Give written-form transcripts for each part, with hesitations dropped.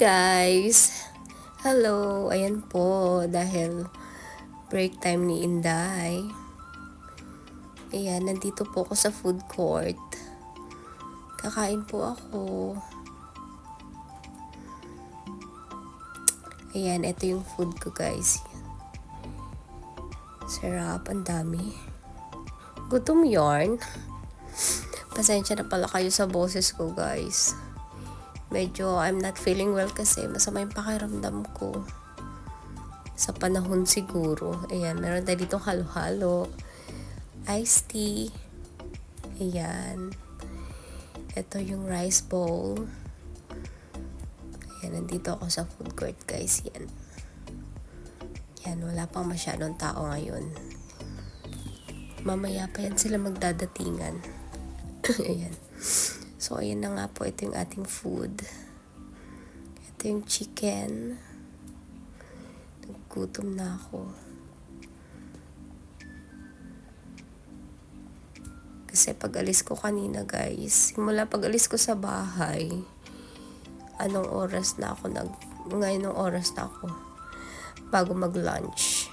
guys! Hello! Ayan po, dahil break time ni Inday. Ayan, nandito po ako sa food court. Kakain po ako. Ayan, ito yung food ko guys. Sarap, ang dami. Gutom yarn. Pasensya na pala kayo sa boses ko guys. Medyo I'm not feeling well kasi masama yung pakiramdam ko. Sa panahon siguro. Ayan, meron tayo dito halo-halo. Iced tea. Ayan. Ito yung rice bowl. Ayan, nandito ako sa food court guys. Yan. Yan, wala pang masyadong tao ngayon. Mamaya pa yan sila magdadatingan. Ayan. So, ayan na nga po. Ito yung ating food. Ito yung chicken. Naggutom na ako. Kasi pag alis ko kanina guys, simula pag alis ko sa bahay, anong oras na ako ngayon oras na ako bago mag-lunch.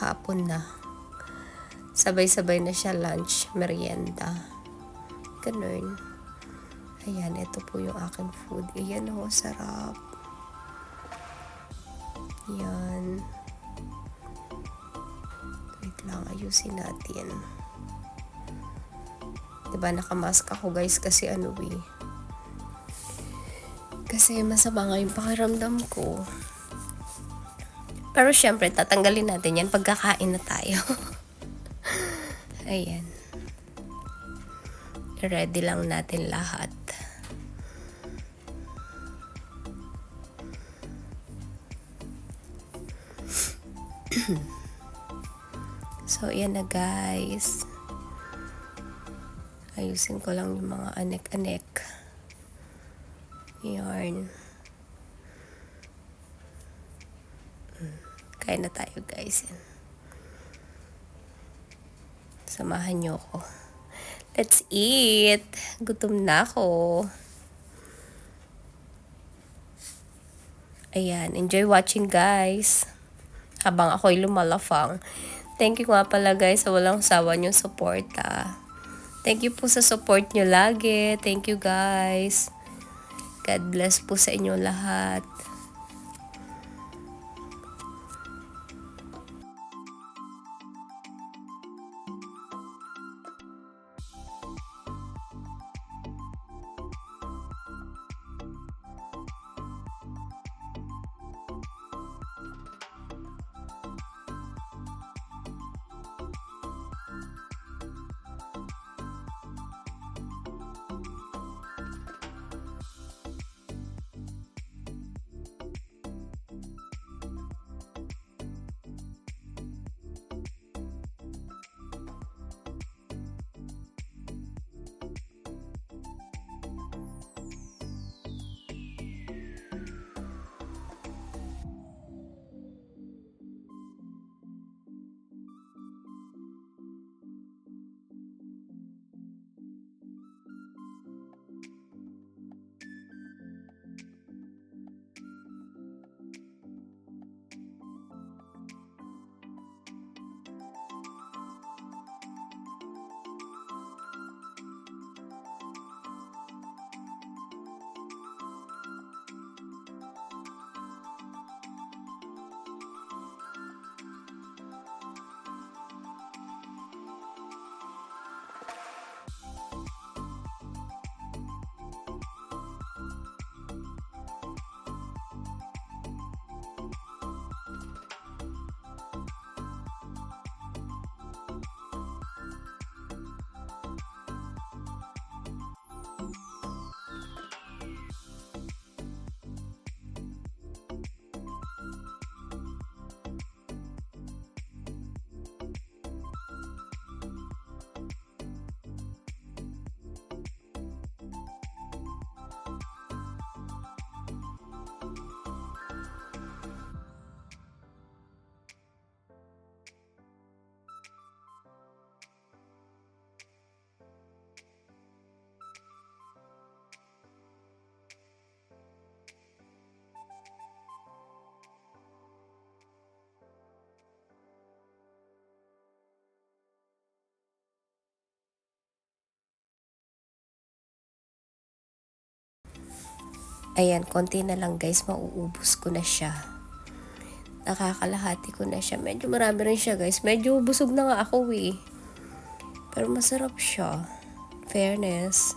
Hapon na. Sabay-sabay na siya lunch, merienda. Ganun. Ayan, ito po yung aking food. Ayan o, sarap. Ayan. Wait lang, ayusin natin. Diba, nakamask ako guys kasi kasi masama nga yung pakiramdam ko. Pero syempre, tatanggalin natin yan pagkakain na tayo. Ayan. Ready lang natin lahat. So, ayan na guys. Ayusin ko lang yung mga anek-anek. Yarn. Kain na tayo guys. Samahan nyo ko. Let's eat! Gutom na ako. Ayan, enjoy watching guys. Habang ako'y lumalafang. Thank you nga pala guys sa walang sawa niyong suporta. Thank you po sa support nyo lagi. Thank you guys. God bless po sa inyo lahat. Ayan, konti na lang guys, mauubos ko na siya. Nakakalahati ko na siya. Medyo marami rin siya guys. Medyo busog na nga ako eh. Pero masarap siya. Fairness.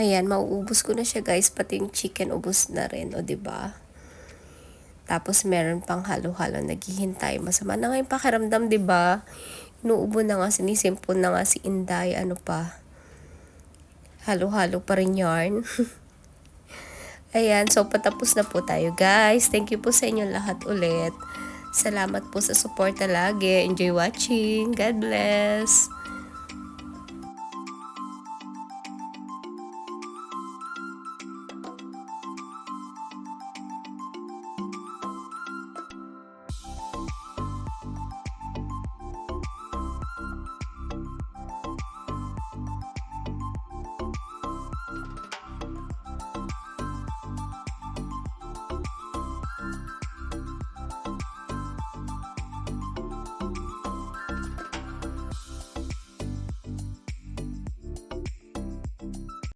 Ayan, mauubos ko na siya guys, pati yung chicken ubos na rin, o diba? Tapos meron pang halo-halo naghihintay. Masama na nga yung pakiramdam, diba? Inuubo na nga, sinisimpon na nga si Inday, ano pa. Halo-halo pa rin yarn. Ayan, so patapos na po tayo guys. Thank you po sa inyo lahat ulit. Salamat po sa suporta lagi. Enjoy watching. God bless.